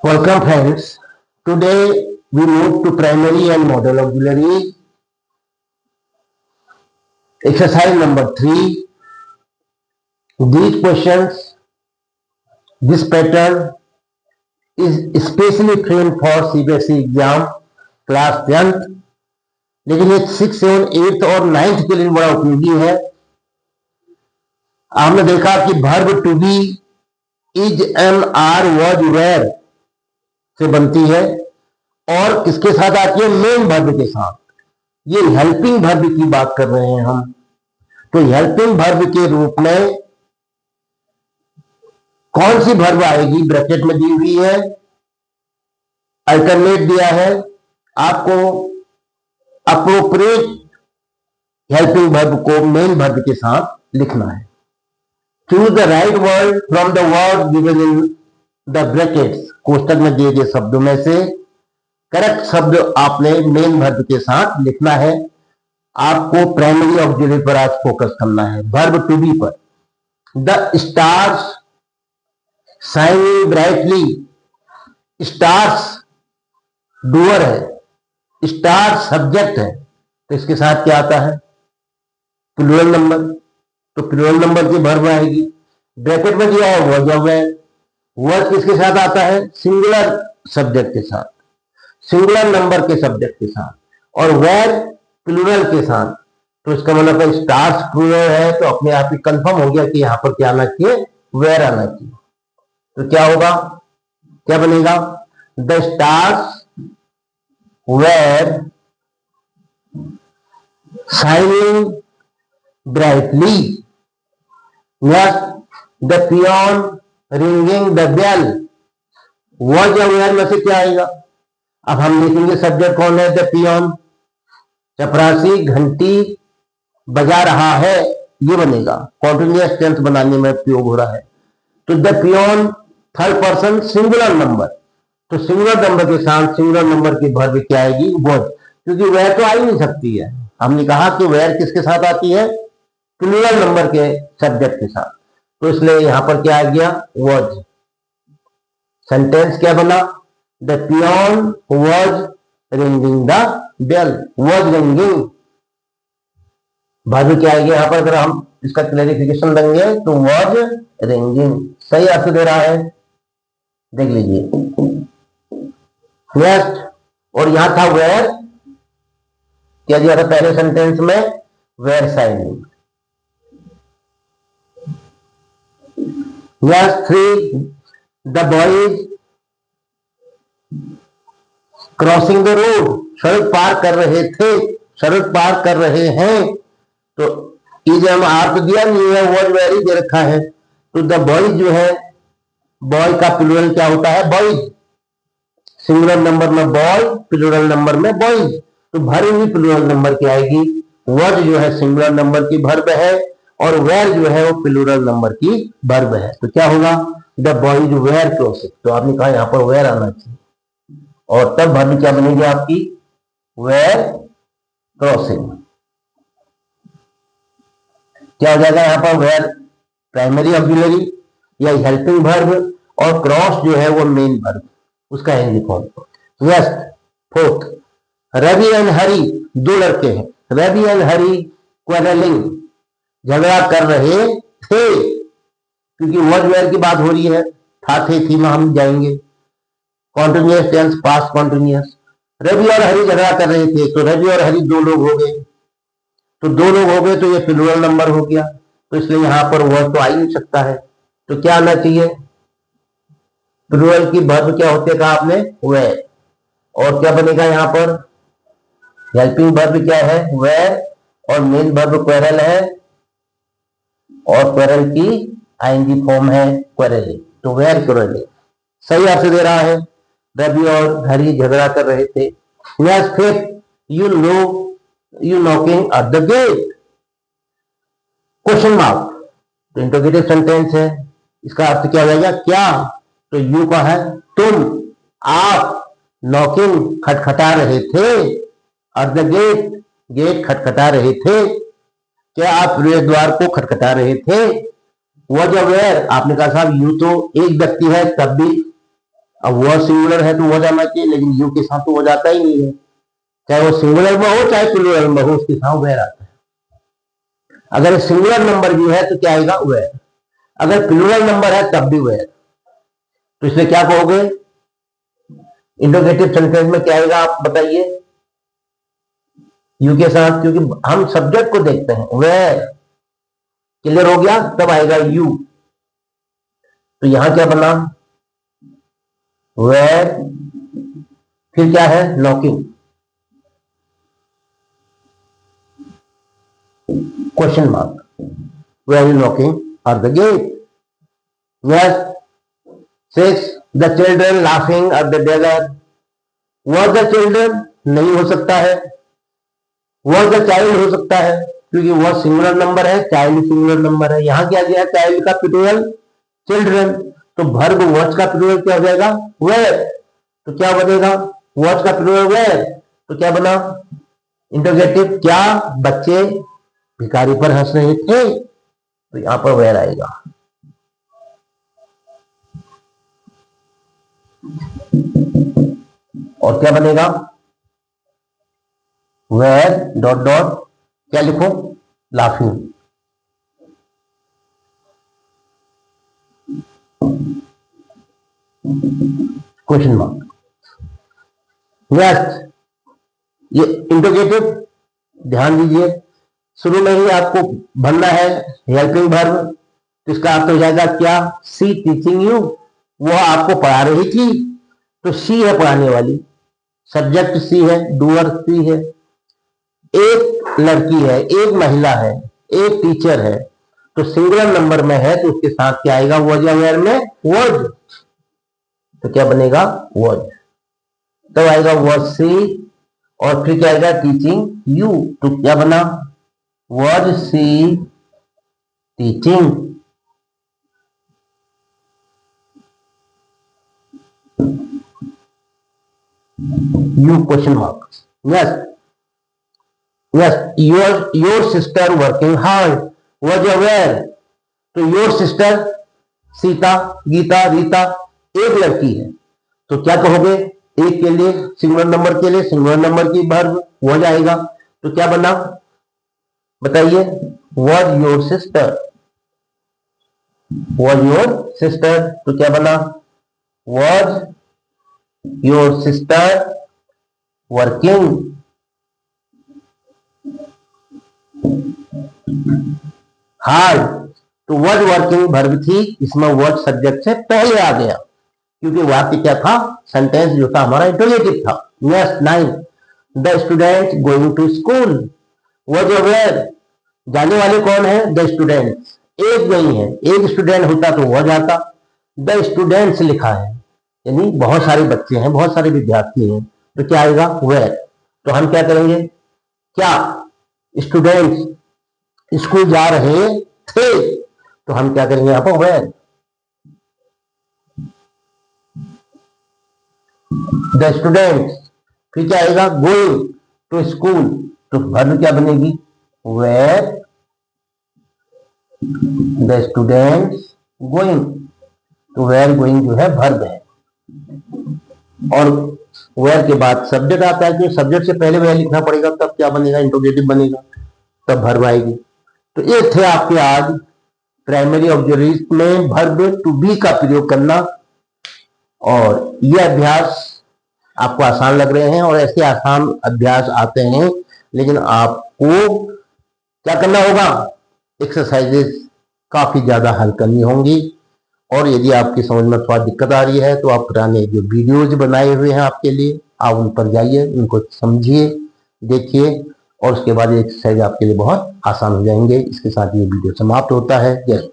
Welcome friends. Today we move to primary and model auxiliary. Exercise number 3. These questions, this pattern is especially framed for CBSE exam class 10th. लेकिन ये 6, 7, 8 और 9th के लिए बड़ा उपयोगी है। हमने देखा कि verb to be is am are was were से बनती है और किसके साथ आती है? मेन वर्ब के साथ। ये हेल्पिंग वर्ब की बात कर रहे हैं हम। तो हेल्पिंग वर्ब के रूप में कौन सी वर्ब आएगी? ब्रैकेट में दी हुई है, अल्टरनेट दिया है, आपको अप्रोप्रिएट हेल्पिंग वर्ब को मेन वर्ब के साथ लिखना है। Choose the right word from the word given in the brackets. कोष्टक में दिए गए शब्दों में से करेक्ट शब्द आपने मेन वर्ब के साथ लिखना है। आपको प्राइमरी ऑक्सिलरी पर आज फोकस करना है, वर्ब टू बी पर। The stars shining brightly. Stars doer है, स्टार सब्जेक्ट है, तो इसके साथ क्या आता है? Plural number. तो प्लूरल नंबर की वर्ब आएगी। ब्रैकेट में दिया है वॉज ऑफ वेयर। वॉज किसके साथ आता है? सिंगुलर सब्जेक्ट के साथ, सिंगुलर नंबर के सब्जेक्ट के साथ, और वेयर प्लूरल के साथ। तो इसका मतलब है स्टार्स प्लूरल है, तो अपने आप ही कंफर्म हो गया कि यहां पर क्या आना चाहिए? वेयर आना चाहिए। तो क्या होगा? क्या बनेगा? The stars were shining brightly. Next, the peon ringing the bell. Was or were में से क्या आएगा? अब हम लिखेंगे सब्जेक्ट कौन है? द पियोन, चपरासी घंटी बजा रहा है, ये बनेगा। कॉन्टिन्यूअस टेंस बनाने में उपयोग हो रहा है। तो the peon third person singular number, तो सिंगुलर नंबर के साथ सिंगुलर नंबर की वर्ब क्या आएगी? वॉज। क्योंकि वेयर तो आ ही नहीं सकती है। हमने कहा कि वेयर किसके साथ आती है? प्लूरल नंबर के सब्जेक्ट के साथ। तो इसलिए यहां पर क्या आ गया? वॉज। सेंटेंस क्या बना? The peon was ringing the bell. Was ringing verb क्या आएगी यहां पर? अगर हम इसका क्लैरिफिकेशन देंगे तो वॉज रिंगिंग सही अर्थ दे रहा है। देख लीजिए नेक्स्ट। और यहां था वेयर, क्या दिया था पहले सेंटेंस में? Were shining. Next 3, the boys crossing the road. सड़क पार कर रहे थे, सड़क पार कर रहे हैं। तो इज हम आर तो दिया नहीं है, वॉज वेयर ही दे रखा है। तो द बॉयज जो है, बॉय का प्लूरल क्या होता है? बॉयज। सिंगुलर नंबर में बॉय, प्लूरल नंबर में बॉयज। तो भरी हुई प्लूरल नंबर की आएगी। वॉज जो है सिंगुलर नंबर की वर्ब है और वेयर जो है वो प्लूरल नंबर की वर्ब है। तो क्या होगा? The boys were crossing. तो आपने कहा यहां पर वेयर आना चाहिए और तब वर्ब क्या बनेगी आपकी? Were crossing. क्या हो जाएगा यहां पर? वेयर प्राइमरी ऑक्सिलरी या हेल्पिंग वर्ब और क्रॉस जो है वो मेन वर्ब, उसका NG form. Next 4th, Ravi and Hari, दो लड़के हैं। रवि एंड हरी क्वारलिंग, झगड़ा कर रहे थे। क्योंकि वॉज वेयर की बात हो रही है, था थे थी में हम जाएंगे। Continuous tense past continuous. Ravi और हरी झगड़ा कर रहे थे, तो रवि और हरी दो लोग हो गए। तो दो लोग हो गए तो ये प्लूरल नंबर हो गया। तो इसलिए यहां पर वॉज तो आ ही नहीं सकता है। तो क्या आना चाहिए? प्लूरल की वर्ब क्या होते कहा आपने? वेयर। और क्या बनेगा यहां पर? हेल्पिंग वर्ब क्या है? वेयर। और मेन वर्ब क्वेरल है और क्वेरल की आईएनजी फॉर्म है क्वेरलिंग। तो वेयर क्वेरलिंग सही अर्थ दे रहा है। रवि और हरी झगड़ा कर रहे थे। Next 5th, you knocking at the gate. Question mark, तो इंटरोगेटिव सेंटेंस है। इसका अर्थ क्या हो जाएगा? क्या। तो यू का है तुम, आप, नॉकिंग खटखटा रहे थे, एट द गेट गेट खटखटा रहे थे। क्या आप प्रवेश द्वार को खटखटा रहे थे? वॉज अवेयर, आपने कहा साहब यू तो एक व्यक्ति है तब भी अब वह सिंगुलर है तो वो जाना चाहिए, लेकिन यू के साथ तो वो जाता ही नहीं है, चाहे वो सिंगुलर में हो चाहे प्लूरल में हो, उसके साथ वेयर आता है। अगर सिंगुलर नंबर भी है तो क्या आएगा, वेयर। अगर प्लूरल नंबर है तब भी वेयर। तो इसलिए क्या कहोगे इंट्रोगेटिव सेंटेंस में, क्या आएगा आप बताइए, यू के साथ, क्योंकि हम सब्जेक्ट को देखते हैं। वेयर, क्लियर हो गया, तब आएगा यू। तो यहां क्या बना, वेयर, फिर क्या है, knocking, question mark, were you knocking at the gate? Yes. 6. The children laughing at the beggar. Was the children नहीं हो सकता है, was the child हो सकता है, क्योंकि वह सिंगुलर नंबर है, चाइल्ड सिंगुलर नंबर है। यहां क्या गया, चाइल्ड का प्लूरल चिल्ड्रन, तो वर्ब वॉच का प्लूरल क्या हो जाएगा, वेयर। तो क्या बनेगा, वॉच का प्लूरल वेयर, तो क्या बना इंटरोगेटिव, क्या बच्चे भिखारी पर हंस रहे थे, तो यहां पर वेयर आएगा। और क्या बनेगा, वेयर डॉट डॉट, क्या लिखो, लाफिंग। Question mark. नेक्स्ट, ये इंटरोगेटिव ध्यान दीजिए, शुरू में ही आपको भरना है हेल्पिंग वर्ब, तो इसका अर्थ हो जाएगा क्या, सी टीचिंग यू, वो आपको पढ़ा रही थी, तो सी है पढ़ाने वाली, सब्जेक्ट सी है, डूअर सी है, एक लड़की है, एक महिला है, एक टीचर है, तो सिंगुलर नंबर में है तो उसके साथ क्या आएगा, वॉज या वेयर में वॉज, तो क्या बनेगा, वॉज। तब आएगा वॉज सी, और फिर क्या आएगा, टीचिंग यू, तो क्या बना, was she teaching, you question mark. Yes, yes, your sister working hard, was or were, तो योर सिस्टर सीता, गीता, रीता एक लड़की है, तो क्या कहोगे, एक के लिए सिंगुलर नंबर के लिए सिंगुलर नंबर की वर्ब वॉज आएगा, तो क्या बना बताइए, was your sister, was your sister, तो क्या बना, was your sister working, hard, तो वॉज वर्किंग वर्ब थी, इसमें वॉज सब्जेक्ट से पहले आ गया, क्योंकि वाक्य क्या था, सेंटेंस जो था हमारा इंटरोगेटिव था। Next 9, the student going to school, was aware, जाने वाले कौन है, द स्टूडेंट्स, एक गई है, एक स्टूडेंट होता तो वॉज आता, द स्टूडेंट्स लिखा है, यानी बहुत सारे बच्चे हैं, बहुत सारे विद्यार्थी हैं, तो क्या आएगा, वेयर। तो हम क्या करेंगे, क्या स्टूडेंट्स स्कूल जा रहे थे, तो हम क्या करेंगे यहां पर, वेयर। द स्टूडेंट्स, फिर क्या आएगा, गोइंग टू स्कूल, तो वर्ब क्या बनेगी, वेयर द स्टूडेंट्स गोइंग, तो वेयर गोइंग जो है वर्ब है, और वेयर के बाद सब्जेक्ट आता है, जो सब्जेक्ट से पहले वेयर लिखना पड़ेगा, तब क्या बनेगा, इंट्रोगेटिव बनेगा, तब वर्ब आएगी। तो ये थे आपके आज प्राइमरी ऑक्सिलरीज में वर्ब टू बी का प्रयोग करना, और ये अभ्यास आपको आसान लग रहे हैं, और ऐसे आसान अभ्यास आते हैं, लेकिन आपको क्या करना होगा, एक्सरसाइजेस काफी ज्यादा हल करनी होंगी, और यदि आपकी समझ में थोड़ा दिक्कत आ रही है तो आप पुराने जो वीडियोज बनाए हुए हैं आपके लिए, आप उन पर जाइए, उनको समझिए, देखिए, और उसके बाद एक्सरसाइज आपके लिए बहुत आसान हो जाएंगे। इसके साथ ये वीडियो समाप्त होता है। जय